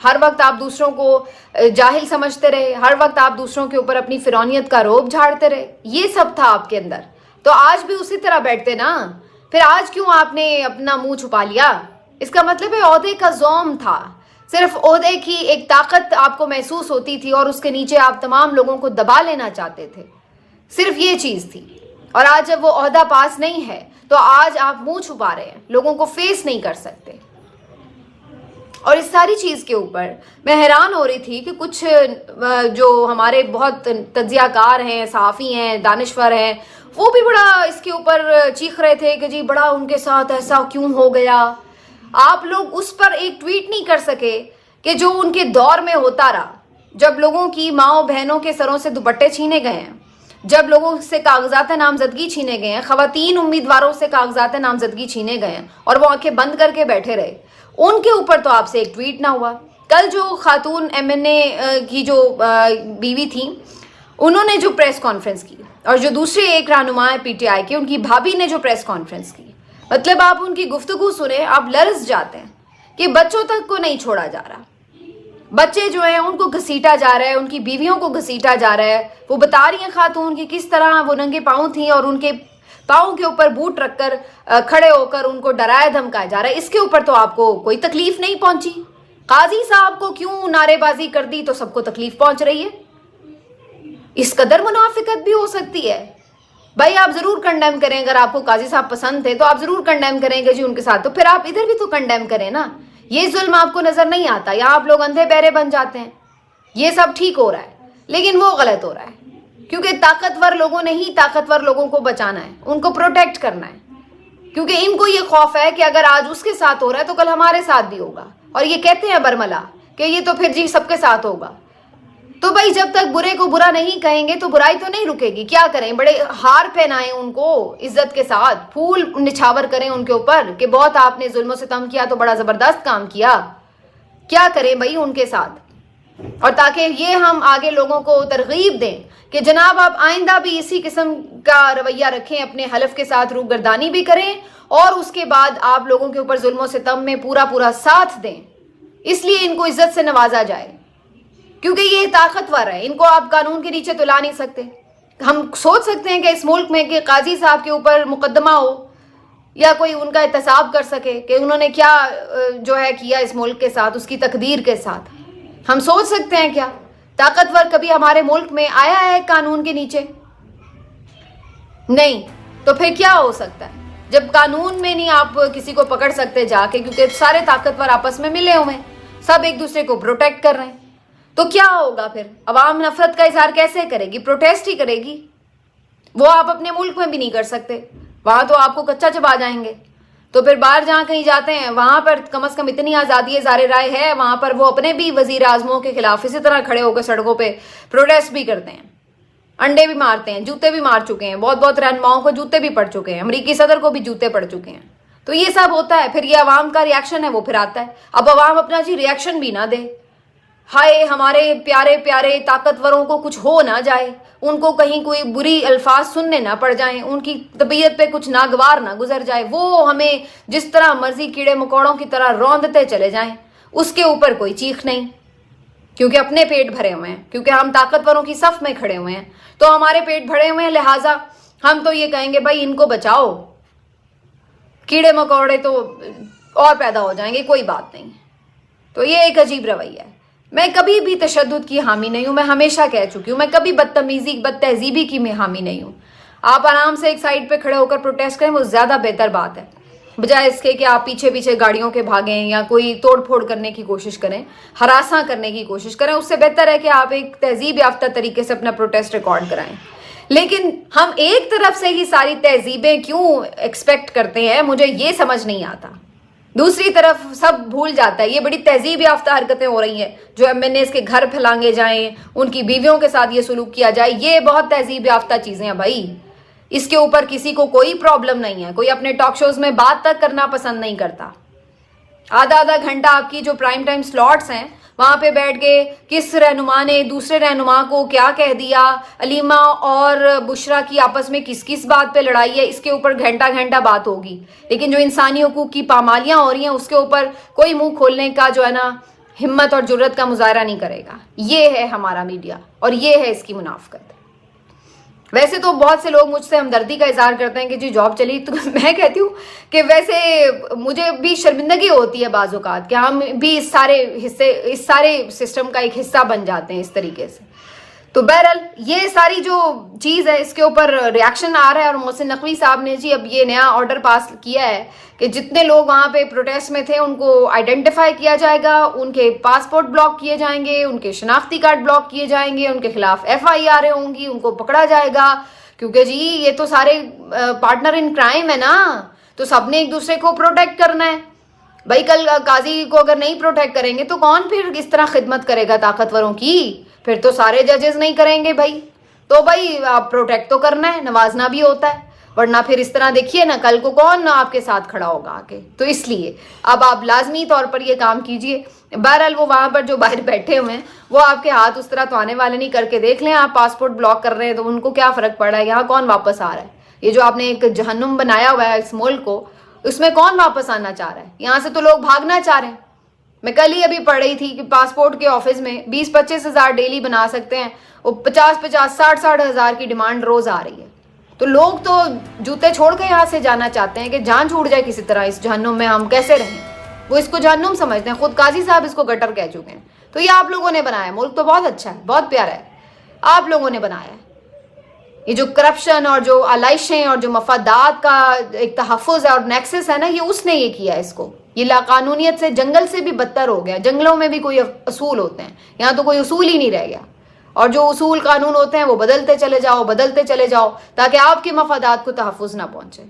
ہر وقت آپ دوسروں کو جاہل سمجھتے رہے, ہر وقت آپ دوسروں کے اوپر اپنی فرعونیت کا رعب جھاڑتے رہے, یہ سب تھا آپ کے اندر. تو آج بھی اسی طرح بیٹھتے نا, پھر آج کیوں آپ نے اپنا منہ چھپا لیا؟ اس کا مطلب ہے عہدے کا زوم تھا, صرف عہدے کی ایک طاقت آپ کو محسوس ہوتی تھی اور اس کے نیچے آپ تمام لوگوں کو دبا لینا چاہتے تھے, صرف یہ چیز تھی. اور آج جب وہ عہدہ پاس نہیں ہے تو آج آپ منہ چھپا رہے ہیں, لوگوں کو فیس نہیں کر سکتے. اور اس ساری چیز کے اوپر میں حیران ہو رہی تھی کہ کچھ جو ہمارے بہت تجزیہ کار ہیں, صحافی ہیں, دانشور ہیں, وہ بھی بڑا اس کے اوپر چیخ رہے تھے کہ جی بڑا ان کے ساتھ ایسا کیوں ہو گیا. آپ لوگ اس پر ایک ٹویٹ نہیں کر سکے کہ جو ان کے دور میں ہوتا رہا, جب لوگوں کی ماؤں بہنوں کے سروں سے دوپٹے چھینے گئے ہیں, جب لوگوں سے کاغذات نامزدگی چھینے گئے ہیں, خواتین امیدواروں سے کاغذات نامزدگی چھینے گئے ہیں اور وہ آنکھیں بند کر کے بیٹھے رہے, ان کے اوپر تو آپ سے ایک ٹویٹ نہ ہوا. کل جو خاتون MNA کی جو بیوی تھیں, انہوں نے جو پریس کانفرنس کی, اور جو دوسرے ایک رہنما PTI کے, ان کی بھابھی نے جو پریس کانفرنس کی, مطلب آپ ان کی گفتگو سنیں آپ لرز جاتے ہیں کہ بچوں تک کو نہیں چھوڑا جا رہا, بچے جو ہیں ان کو گھسیٹا جا رہا ہے, ان کی بیویوں کو گھسیٹا جا رہا ہے. وہ بتا رہی ہیں خاتون کی کس طرح وہ ننگے پاؤں تھیں اور ان کے پاؤں کے اوپر بوٹ رکھ کر کھڑے ہو کر ان کو ڈرایا دھمکایا جا رہا ہے. اس کے اوپر تو آپ کو کوئی تکلیف نہیں پہنچی. قاضی صاحب کو کیوں نعرے بازی کر دی تو سب کو تکلیف پہنچ رہی ہے. اس قدر منافقت بھی ہو سکتی ہے. بھائی آپ ضرور کنڈیم کریں, اگر آپ کو قاضی صاحب پسند تھے تو آپ ضرور کنڈیم کریں گے جی ان کے ساتھ, تو پھر آپ ادھر بھی تو کنڈیم کریں نا. یہ ظلم آپ کو نظر نہیں آتا, یہاں آپ لوگ اندھے بہرے بن جاتے ہیں. یہ سب ٹھیک ہو رہا ہے لیکن وہ غلط ہو رہا ہے, کیونکہ طاقتور لوگوں نے ہی طاقتور لوگوں کو بچانا ہے, ان کو پروٹیکٹ کرنا ہے, کیونکہ ان کو یہ خوف ہے کہ اگر آج اس کے ساتھ ہو رہا ہے تو کل ہمارے ساتھ بھی ہوگا. اور یہ کہتے ہیں برملا کہ یہ تو پھر جی سب کے ساتھ ہوگا. تو بھائی جب تک برے کو برا نہیں کہیں گے تو برائی تو نہیں رکے گی. کیا کریں, بڑے ہار پہنائیں ان کو عزت کے ساتھ, پھول نچھاور کریں ان کے اوپر کہ بہت آپ نے ظلم و ستم کیا تو بڑا زبردست کام کیا. کیا کریں بھائی ان کے ساتھ, اور تاکہ یہ ہم آگے لوگوں کو ترغیب دیں کہ جناب آپ آئندہ بھی اسی قسم کا رویہ رکھیں, اپنے حلف کے ساتھ روگردانی بھی کریں اور اس کے بعد آپ لوگوں کے اوپر ظلم و ستم میں پورا ساتھ دیں. اس لیے ان کو عزت سے نوازا جائے, کیونکہ یہ طاقتور ہے, ان کو آپ قانون کے نیچے تو لا نہیں سکتے. ہم سوچ سکتے ہیں کہ اس ملک میں کہ قاضی صاحب کے اوپر مقدمہ ہو یا کوئی ان کا احتساب کر سکے کہ انہوں نے کیا جو ہے کیا اس ملک کے ساتھ, اس کی تقدیر کے ساتھ. ہم سوچ سکتے ہیں کیا طاقتور کبھی ہمارے ملک میں آیا ہے قانون کے نیچے؟ نہیں. تو پھر کیا ہو سکتا ہے جب قانون میں نہیں آپ کسی کو پکڑ سکتے جا کے, کیونکہ سارے طاقتور آپس میں ملے ہوئے ہیں, سب ایک دوسرے کو پروٹیکٹ کر رہے ہیں, تو کیا ہوگا پھر؟ عوام نفرت کا اظہار کیسے کرے گی؟ پروٹیسٹ ہی کرے گی. وہ آپ اپنے ملک میں بھی نہیں کر سکتے, وہاں تو آپ کو کچا چبا جائیں گے. تو پھر باہر جہاں کہیں جاتے ہیں وہاں پر کم از کم اتنی آزادی اظہار رائے ہے, وہاں پر وہ اپنے بھی وزیر اعظموں کے خلاف اسی طرح کھڑے ہو کر سڑکوں پہ پروٹیسٹ بھی کرتے ہیں, انڈے بھی مارتے ہیں, جوتے بھی مار چکے ہیں, بہت رہنماؤں کو جوتے بھی پڑ چکے ہیں, امریکی صدر کو بھی جوتے پڑ چکے ہیں. تو یہ سب ہوتا ہے, پھر یہ عوام کا ریاکشن ہے وہ پھر آتا ہے. اب عوام اپنا جی ریاکشن بھی نہ دے, ہائے ہمارے پیارے طاقتوروں کو کچھ ہو نہ جائے, ان کو کہیں کوئی بری الفاظ سننے نہ پڑ جائیں, ان کی طبیعت پہ کچھ ناگوار نہ گزر جائے, وہ ہمیں جس طرح مرضی کیڑے مکوڑوں کی طرح روندتے چلے جائیں, اس کے اوپر کوئی چیخ نہیں, کیونکہ اپنے پیٹ بھرے ہوئے ہیں, کیونکہ ہم طاقتوروں کی صف میں کھڑے ہوئے ہیں, تو ہمارے پیٹ بھرے ہوئے ہیں, لہٰذا ہم تو یہ کہیں گے بھائی ان کو بچاؤ, کیڑے مکوڑے تو اور پیدا ہو جائیں گے, کوئی بات نہیں. تو یہ ایک عجیب رویہ ہے. میں کبھی بھی تشدد کی حامی نہیں ہوں, میں ہمیشہ کہہ چکی ہوں, میں کبھی بدتمیزی بد تہذیبی کی میں حامی نہیں ہوں. آپ آرام سے ایک سائڈ پہ کھڑے ہو کر پروٹیسٹ کریں, وہ زیادہ بہتر بات ہے, بجائے اس کے کہ آپ پیچھے گاڑیوں کے بھاگیں یا کوئی توڑ پھوڑ کرنے کی کوشش کریں, ہراساں کرنے کی کوشش کریں. اس سے بہتر ہے کہ آپ ایک تہذیب یافتہ طریقے سے اپنا پروٹیسٹ ریکارڈ کرائیں. لیکن ہم ایک طرف سے ہی ساری تہذیبیں کیوں ایکسپیکٹ کرتے ہیں, مجھے یہ سمجھ نہیں آتا. دوسری طرف سب بھول جاتا ہے, یہ بڑی تہذیب یافتہ حرکتیں ہو رہی ہیں جو MNAs کے گھر پھیلانگے جائیں, ان کی بیویوں کے ساتھ یہ سلوک کیا جائے, یہ بہت تہذیب یافتہ چیزیں ہیں بھائی. اس کے اوپر کسی کو کوئی پرابلم نہیں ہے, کوئی اپنے ٹاک شوز میں بات تک کرنا پسند نہیں کرتا. آدھا گھنٹہ آپ کی جو پرائم ٹائم سلاٹس ہیں وہاں پہ بیٹھ کے کس رہنما نے دوسرے رہنما کو کیا کہہ دیا, علیمہ اور بشرا کی آپس میں کس بات پہ لڑائی ہے, اس کے اوپر گھنٹہ بات ہوگی. لیکن جو انسانی حقوق کی پامالیاں ہو رہی ہیں اس کے اوپر کوئی منہ کھولنے کا جو ہے نا ہمت اور جرت کا مظاہرہ نہیں کرے گا. یہ ہے ہمارا میڈیا اور یہ ہے اس کی منافقت. ویسے تو بہت سے لوگ مجھ سے ہمدردی کا اظہار کرتے ہیں کہ جی جاب چلی, تو میں کہتی ہوں کہ ویسے مجھے بھی شرمندگی ہوتی ہے بعض اوقات کہ ہم بھی اس سارے سسٹم کا ایک حصہ بن جاتے ہیں اس طریقے سے. تو بہرحال یہ ساری جو چیز ہے اس کے اوپر ریاکشن آ رہا ہے, اور محسن نقوی صاحب نے جی اب یہ نیا آرڈر پاس کیا ہے کہ جتنے لوگ وہاں پہ پروٹیسٹ میں تھے ان کو آئیڈینٹیفائی کیا جائے گا, ان کے پاسپورٹ بلاک کیے جائیں گے, ان کے شناختی کارڈ بلاک کیے جائیں گے, ان کے خلاف FIR ہوں گی, ان کو پکڑا جائے گا, کیونکہ جی یہ تو سارے پارٹنر ان کرائم ہے نا, تو سب نے ایک دوسرے کو پروٹیکٹ کرنا ہے. بھائی کل قاضی کو اگر نہیں پروٹیکٹ کریں گے تو کون پھر اس طرح خدمت کرے گا طاقتوروں کی؟ پھر تو سارے ججز نہیں کریں گے بھائی. تو بھائی آپ پروٹیکٹ تو کرنا ہے, نوازنا بھی ہوتا ہے, ورنہ پھر اس طرح دیکھیے نا کل کو کون آپ کے ساتھ کھڑا ہوگا آ کے. تو اس لیے اب آپ لازمی طور پر یہ کام کیجئے. بہرحال وہ وہاں پر جو باہر بیٹھے ہوئے ہیں وہ آپ کے ہاتھ اس طرح تو آنے والے نہیں, کر کے دیکھ لیں. آپ پاسپورٹ بلاک کر رہے ہیں تو ان کو کیا فرق پڑ رہا ہے, یہاں کون واپس آ رہا ہے. یہ جو آپ نے ایک جہنم بنایا ہوا ہے اس ملک کو, اس میں کون واپس آنا چاہ رہا ہے؟ یہاں سے تو لوگ بھاگنا چاہ رہے ہیں. میں کل ہی ابھی پڑھ رہی تھی کہ پاسپورٹ کے آفس میں 20-25 ہزار ڈیلی بنا سکتے ہیں, وہ 50-60 ہزار کی ڈیمانڈ روز آ رہی ہے. تو لوگ تو جوتے چھوڑ کے یہاں سے جانا چاہتے ہیں کہ جان چھوٹ جائے کسی طرح اس جہنم میں, ہم کیسے رہیں. وہ اس کو جہنم سمجھتے ہیں, خود قاضی صاحب اس کو گٹر کہہ چکے ہیں. تو یہ آپ لوگوں نے بنایا ہے. ملک تو بہت اچھا ہے, بہت پیارا ہے, آپ لوگوں نے بنایا ہے. یہ جو کرپشن اور جو علائشیں اور جو مفادات کا ایک تحفظ ہے اور نیکسس ہے نا, یہ اس نے یہ کیا ہے اس کو. یہ لاقانونیت سے جنگل سے بھی بدتر ہو گیا. جنگلوں میں بھی کوئی اصول ہوتے ہیں, یہاں تو کوئی اصول ہی نہیں رہ گیا. اور جو اصول قانون ہوتے ہیں وہ بدلتے چلے جاؤ تاکہ آپ کے مفادات کو تحفظ نہ پہنچے.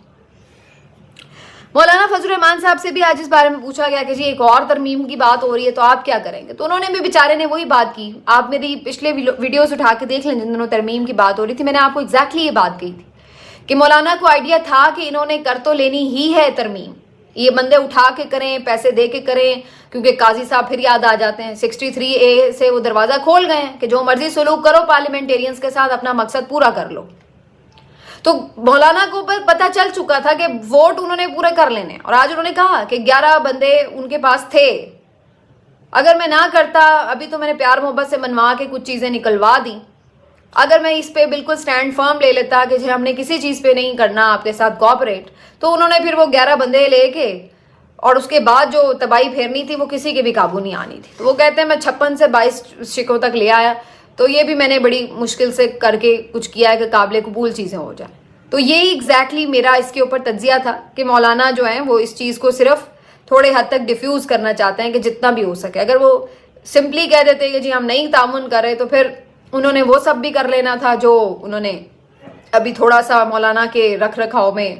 مولانا فضل الرحمان صاحب سے بھی آج اس بارے میں پوچھا گیا کہ جی ایک اور ترمیم کی بات ہو رہی ہے تو آپ کیا کریں گے. تو انہوں نے بھی بیچارے نے وہی بات کی. آپ میری پچھلے ویڈیوز اٹھا کے دیکھ لیں جن دنوں ترمیم کی بات ہو رہی تھی. میں نے آپ کو ایگزیکٹلی یہ بات کہی تھی کہ مولانا کو آئیڈیا تھا کہ انہوں نے کر تو لینی ہی ہے ترمیم, یہ بندے اٹھا کے کریں, پیسے دے کے کریں, کیونکہ قاضی صاحب پھر یاد آ جاتے ہیں. 63A سے وہ دروازہ کھول گئے ہیں کہ جو مرضی سلوک کرو پارلیمنٹیرینز کے ساتھ, اپنا مقصد پورا کر لو. تو مولانا کو پتہ چل چکا تھا کہ ووٹ انہوں نے پورے کر لینے, اور آج انہوں نے کہا کہ 11 بندے ان کے پاس تھے, اگر میں نہ کرتا, ابھی تو میں نے پیار محبت سے منوا کے کچھ چیزیں نکلوا دی, اگر میں اس پہ بالکل سٹینڈ فرم لے لیتا کہ جی ہم نے کسی چیز پہ نہیں کرنا آپ کے ساتھ کوآپریٹ, تو انہوں نے پھر وہ 11 بندے لے کے اور اس کے بعد جو تباہی پھیرنی تھی وہ کسی کے بھی قابو نہیں آنی تھی. تو وہ کہتے ہیں میں 56 سے 22 شکوں تک لے آیا, تو یہ بھی میں نے بڑی مشکل سے کر کے کچھ کیا ہے کہ قابل قبول چیزیں ہو جائیں. تو یہی ایگزیکٹلی میرا اس کے اوپر تجزیہ تھا کہ مولانا جو ہیں وہ اس چیز کو صرف تھوڑے حد تک ڈیفیوز کرنا چاہتے ہیں کہ جتنا بھی ہو سکے. اگر وہ سمپلی کہہ دیتے کہ جی ہم نہیں تعاون کر رہے, تو پھر انہوں نے وہ سب بھی کر لینا تھا جو انہوں نے ابھی تھوڑا سا مولانا کے رکھ رکھاؤ میں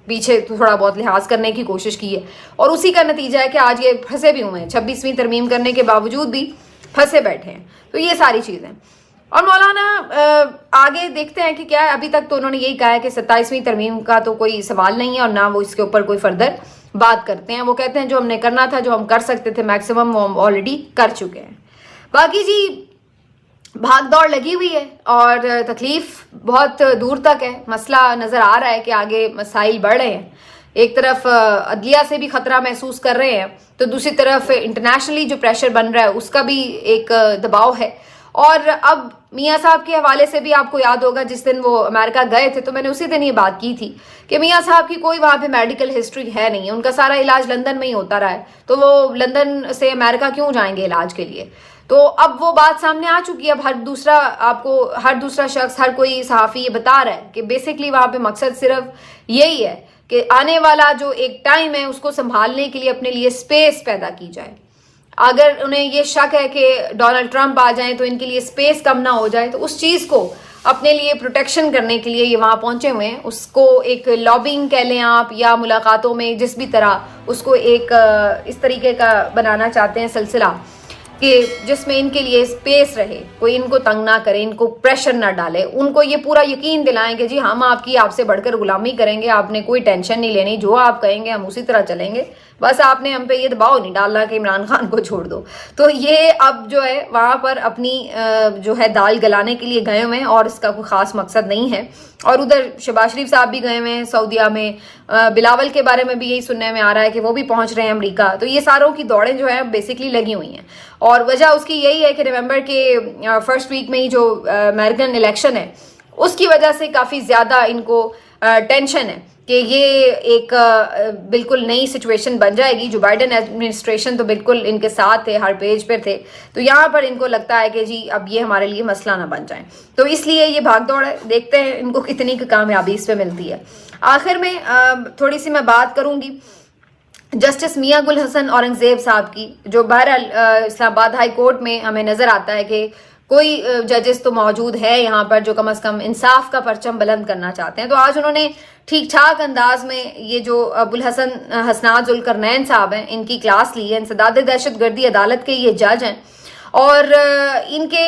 پیچھے تھوڑا بہت لحاظ کرنے کی کوشش کی ہے, اور اسی کا نتیجہ ہے کہ آج یہ پھنسے بھی ہوئے ہیں. 26ویں ترمیم کرنے کے باوجود بھی پھنسے بیٹھے ہیں. تو یہ ساری چیزیں, اور مولانا آگے دیکھتے ہیں کہ کیا ہے. ابھی تک تو انہوں نے یہی کہا ہے کہ 27ویں ترمیم کا تو کوئی سوال نہیں ہے, اور نہ وہ اس کے اوپر کوئی فردر بات کرتے ہیں. وہ کہتے ہیں جو ہم نے کرنا تھا, جو ہم کر سکتے تھے میکسیمم, وہ ہم آلریڈی کر چکے ہیں. باقی جی بھاگ دوڑ لگی ہوئی ہے اور تکلیف بہت دور تک ہے. مسئلہ نظر آ رہا ہے کہ آگے مسائل بڑھ رہے ہیں. ایک طرف عدلیہ سے بھی خطرہ محسوس کر رہے ہیں, تو دوسری طرف انٹرنیشنلی جو پریشر بن رہا ہے اس کا بھی ایک دباؤ ہے. اور اب میاں صاحب کے حوالے سے بھی آپ کو یاد ہوگا جس دن وہ امریکہ گئے تھے تو میں نے اسی دن یہ بات کی تھی کہ میاں صاحب کی کوئی وہاں پہ میڈیکل ہسٹری ہے نہیں, ان کا سارا علاج لندن میں ہی ہوتا رہا ہے, تو وہ لندن سے امریکہ کیوں جائیں گے علاج کے لیے. تو اب وہ بات سامنے آ چکی ہے. اب ہر دوسرا شخص, ہر کوئی صحافی یہ بتا رہا ہے کہ بیسکلی وہاں پہ مقصد صرف یہی ہے کہ آنے والا جو ایک ٹائم ہے اس کو سنبھالنے کے لیے اپنے لیے سپیس پیدا کی جائے. اگر انہیں یہ شک ہے کہ ڈونلڈ ٹرمپ آ جائیں تو ان کے لیے سپیس کم نہ ہو جائے, تو اس چیز کو اپنے لیے پروٹیکشن کرنے کے لیے یہ وہاں پہنچے ہوئے ہیں. اس کو ایک لابنگ کہہ لیں آپ, یا ملاقاتوں میں جس بھی طرح اس کو ایک اس طریقے کا بنانا چاہتے ہیں سلسلہ کہ جس میں ان کے لیے سپیس رہے, کوئی ان کو تنگ نہ کرے, ان کو پریشر نہ ڈالے, ان کو یہ پورا یقین دلائیں کہ جی ہم آپ سے بڑھ کر غلامی کریں گے, آپ نے کوئی ٹینشن نہیں لینی, جو آپ کہیں گے ہم اسی طرح چلیں گے, بس آپ نے ہم پہ یہ دباؤ نہیں ڈالنا کہ عمران خان کو چھوڑ دو. تو یہ اب جو ہے وہاں پر اپنی جو ہے دال گلانے کے لیے گئے ہوئے ہیں اور اس کا کوئی خاص مقصد نہیں ہے. اور ادھر شہباز شریف صاحب بھی گئے ہوئے ہیں سعودیہ میں. بلاول کے بارے میں بھی یہی سننے میں آ رہا ہے کہ وہ بھی پہنچ رہے ہیں امریکہ. تو یہ ساروں کی دوڑیں جو ہیں بیسکلی لگی ہوئی ہیں اور وجہ اس کی یہی ہے کہ نومبر کے فرسٹ ویک میں ہی جو امریکن الیکشن ہے اس کی وجہ سے کافی زیادہ ان کو ٹینشن ہے کہ یہ ایک بالکل نئی سچویشن بن جائے گی. جو بائیڈن ایڈمنسٹریشن تو بالکل ان کے ساتھ تھے, ہر پیج پر تھے, تو یہاں پر ان کو لگتا ہے کہ جی اب یہ ہمارے لیے مسئلہ نہ بن جائیں. تو اس لیے یہ بھاگ دوڑ ہے, دیکھتے ہیں ان کو کتنی کامیابی اس پہ ملتی ہے. آخر میں تھوڑی سی میں بات کروں گی جسٹس میاں گل حسن اورنگزیب صاحب کی, جو بہرحال اسلام آباد ہائی کورٹ میں ہمیں نظر آتا ہے کہ کوئی ججز تو موجود ہے یہاں پر جو کم از کم انصاف کا پرچم بلند کرنا چاہتے ہیں. تو آج انہوں نے ٹھیک ٹھاک انداز میں یہ جو ابوالحسن حسنات ذوالقرنین صاحب ہیں ان کی کلاس لی ہے. انسداد دہشت گردی عدالت کے یہ جج ہیں اور ان کے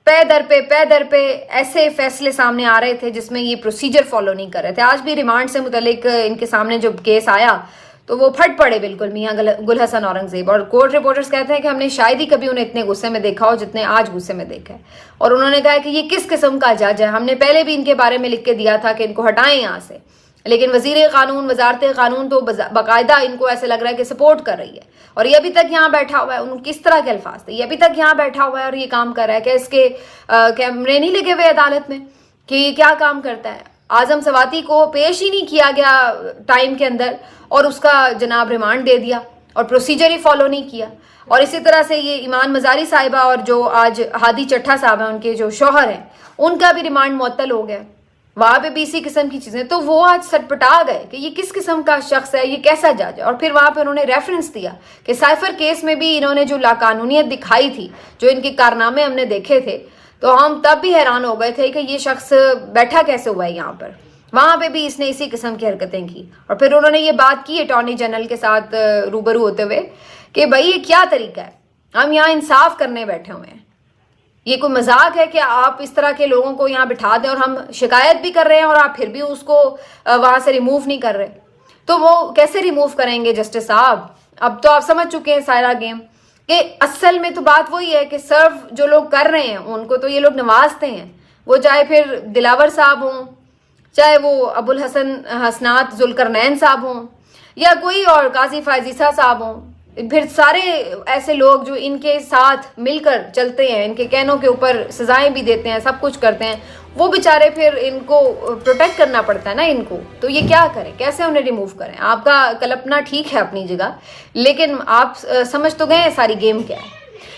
پے در پہ ایسے فیصلے سامنے آ رہے تھے جس میں یہ پروسیجر فالو نہیں کر رہے تھے. آج بھی ریمانڈ سے متعلق ان کے سامنے جو کیس آیا تو وہ پھٹ پڑے بالکل میاں گل حسن اورنگزیب. اور کورٹ رپورٹرز کہتے ہیں کہ ہم نے شاید ہی کبھی انہیں اتنے غصے میں دیکھا ہو جتنے آج غصے میں دیکھا ہے. اور انہوں نے کہا کہ یہ کس قسم کا جج ہے. ہم نے پہلے بھی ان کے بارے میں لکھ کے دیا تھا کہ ان کو ہٹائیں یہاں سے, لیکن وزیر قانون وزارت قانون تو باقاعدہ ان کو ایسے لگ رہا ہے کہ سپورٹ کر رہی ہے. اور یہ ابھی تک یہاں بیٹھا ہوا ہے, ان کس طرح کے الفاظ تھے, یہ ابھی تک یہاں بیٹھا ہوا ہے اور یہ کام کر رہا ہے کہ اس کے کیمرے نہیں لگے ہوئے عدالت میں کہ یہ کیا کام کرتا ہے. اعظم سواتی کو پیش ہی نہیں کیا گیا ٹائم کے اندر اور اس کا جناب ریمانڈ دے دیا اور پروسیجر ہی فالو نہیں کیا. اور اسی طرح سے یہ ایمان مزاری صاحبہ اور جو آج ہادی چٹھا صاحب ہیں ان کے جو شوہر ہیں ان کا بھی ریمانڈ معطل ہو گیا. وہاں پہ بھی اسی قسم کی چیزیں. تو وہ آج سٹپٹا گئے کہ یہ کس قسم کا شخص ہے, یہ کیسا جج ہے. اور پھر وہاں پہ انہوں نے ریفرنس دیا کہ سائفر کیس میں بھی انہوں نے جو لاقانونیت دکھائی تھی, جو ان کے کارنامے ہم نے دیکھے تھے, تو ہم تب بھی حیران ہو گئے تھے کہ یہ شخص بیٹھا کیسے ہوا ہے یہاں پر. وہاں پہ بھی اس نے اسی قسم کی حرکتیں کی. اور پھر انہوں نے یہ بات کی اٹارنی جنرل کے ساتھ روبرو ہوتے ہوئے کہ بھائی یہ کیا طریقہ ہے, ہم یہاں انصاف کرنے بیٹھے ہوئے ہیں, یہ کوئی مذاق ہے کہ آپ اس طرح کے لوگوں کو یہاں بٹھا دیں اور ہم شکایت بھی کر رہے ہیں اور آپ پھر بھی اس کو وہاں سے ریموو نہیں کر رہے. تو وہ کیسے ریموو کریں گے جسٹس صاحب. اب تو آپ سمجھ چکے ہیں سارا گیم کہ اصل میں تو بات وہی ہے کہ سرو جو لوگ کر رہے ہیں ان کو تو یہ لوگ نوازتے ہیں, وہ چاہے پھر دلاور صاحب ہوں, چاہے وہ ابوالحسن حسنات ذوالقرنین صاحب ہوں, یا کوئی اور قاضی فائزیسہ صاحب ہوں. پھر سارے ایسے لوگ جو ان کے ساتھ مل کر چلتے ہیں, ان کے کہنوں کے اوپر سزائیں بھی دیتے ہیں, سب کچھ کرتے ہیں, وہ بیچارے پھر ان کو پروٹیکٹ کرنا پڑتا ہے نا ان کو. تو یہ کیا کریں, کیسے انہیں ریموو کریں. آپ کا کلپنا ٹھیک ہے اپنی جگہ, لیکن آپ سمجھ تو گئے ساری گیم کیا ہے.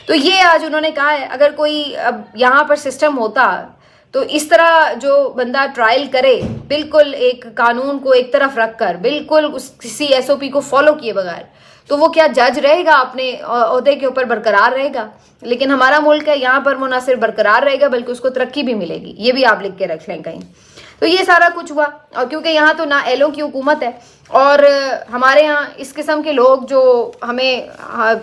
تو یہ آج انہوں نے کہا ہے اگر کوئی اب یہاں پر سسٹم ہوتا تو اس طرح جو بندہ ٹرائل کرے بالکل ایک قانون کو ایک طرف رکھ کر, بالکل کسی ایس او پی کو فالو کیے بغیر, تو وہ کیا جج رہے گا, اپنے عہدے کے اوپر برقرار رہے گا. لیکن ہمارا ملک ہے, یہاں پر وہ نہ صرف برقرار رہے گا بلکہ اس کو ترقی بھی ملے گی. یہ بھی آپ لکھ کے رکھ لیں کہیں. تو یہ سارا کچھ ہوا, اور کیونکہ یہاں تو نا ایلوں کی حکومت ہے اور ہمارے یہاں اس قسم کے لوگ جو ہمیں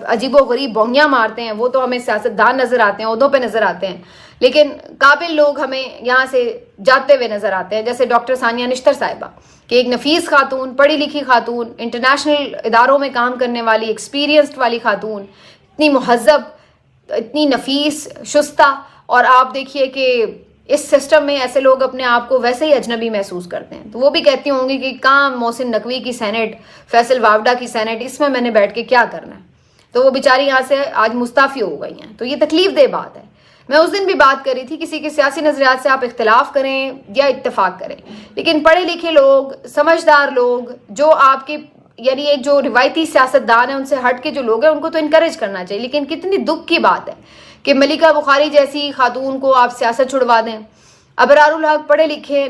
عجیب و غریب بونیاں مارتے ہیں وہ تو ہمیں سیاستدان نظر آتے ہیں, عہدوں پہ نظر آتے ہیں, لیکن قابل لوگ ہمیں یہاں سے جاتے ہوئے نظر آتے ہیں. جیسے ڈاکٹر ثانیہ نشتر صاحبہ کہ ایک نفیس خاتون, پڑھی لکھی خاتون, انٹرنیشنل اداروں میں کام کرنے والی, ایکسپیرینسڈ والی خاتون, اتنی مہذب, اتنی نفیس, شستہ. اور آپ دیکھیے کہ اس سسٹم میں ایسے لوگ اپنے آپ کو ویسے ہی اجنبی محسوس کرتے ہیں. تو وہ بھی کہتی ہوں گی کہ کہاں محسن نقوی کی سینٹ, فیصل واوڈا کی سینٹ, اس میں نے بیٹھ کے کیا کرنا ہے. تو وہ بیچاری یہاں سے آج مستعفی ہو گئی ہیں. تو یہ تکلیف دہ بات ہے. میں اس دن بھی بات کر رہی تھی, کسی کے سیاسی نظریات سے آپ اختلاف کریں یا اتفاق کریں, لیکن پڑھے لکھے لوگ, سمجھدار لوگ, جو آپ کے یعنی ایک جو روایتی سیاستدان ہیں ان سے ہٹ کے جو لوگ ہیں ان کو تو انکریج کرنا چاہیے. لیکن کتنی دکھ کی بات ہے کہ ملکہ بخاری جیسی خاتون کو آپ سیاست چھڑوا دیں. ابرار الحق پڑھے لکھے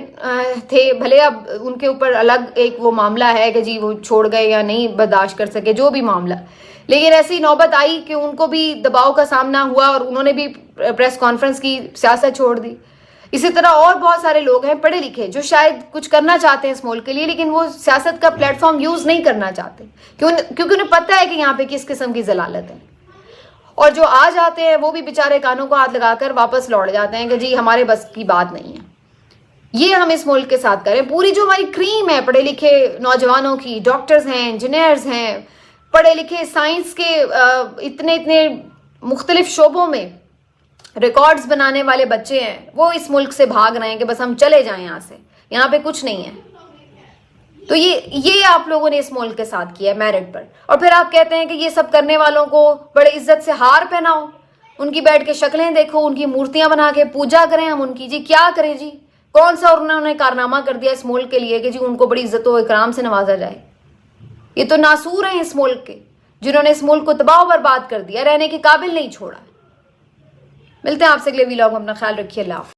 تھے, بھلے اب ان کے اوپر الگ ایک وہ معاملہ ہے کہ جی وہ چھوڑ گئے یا نہیں برداشت کر سکے, جو بھی معاملہ, لیکن ایسی نوبت آئی کہ ان کو بھی دباؤ کا سامنا ہوا اور انہوں نے بھی پریس کانفرنس کی, سیاست چھوڑ دی. اسی طرح اور بہت سارے لوگ ہیں پڑھے لکھے جو شاید کچھ کرنا چاہتے ہیں اس ملک کے لیے, لیکن وہ سیاست کا پلیٹ فارم یوز نہیں کرنا چاہتے کیونکہ انہیں پتہ ہے کہ یہاں پہ کس قسم کی ضلالت ہے. اور جو آ جاتے ہیں وہ بھی بیچارے کانوں کو ہاتھ لگا کر واپس لوٹ جاتے ہیں کہ جی ہمارے بس کی بات نہیں ہے. یہ ہم اس ملک کے ساتھ کریں. پوری جو ہماری کریم ہے پڑھے لکھے نوجوانوں کی, ڈاکٹرز ہیں, انجینئرز ہیں, پڑھے لکھے سائنس کے اتنے مختلف شعبوں میں ریکارڈز بنانے والے بچے ہیں، وہ اس ملک سے بھاگ رہے ہیں کہ بس ہم چلے جائیں یہاں سے، یہاں پہ کچھ نہیں ہے. تو یہ آپ لوگوں نے اس ملک کے ساتھ کیا ہے میرٹ پر. اور پھر آپ کہتے ہیں کہ یہ سب کرنے والوں کو بڑے عزت سے ہار پہناؤ، ان کی بیٹھ کے شکلیں دیکھو، ان کی مورتیاں بنا کے پوجا کریں ہم ان کی. جی کیا کریں جی؟ کون سا انہوں نے کارنامہ کر دیا اس ملک کے لیے کہ جی ان کو بڑی عزت و اکرام سے نوازا جائے؟ یہ تو ناسور ہیں اس ملک کے، جنہوں نے اس ملک کو تباہ و برباد کر دیا، رہنے کے قابل نہیں چھوڑا. ملتے ہیں آپ سے اگلے ویلاگ میں، اپنا خیال رکھیے. اللہ حافظ.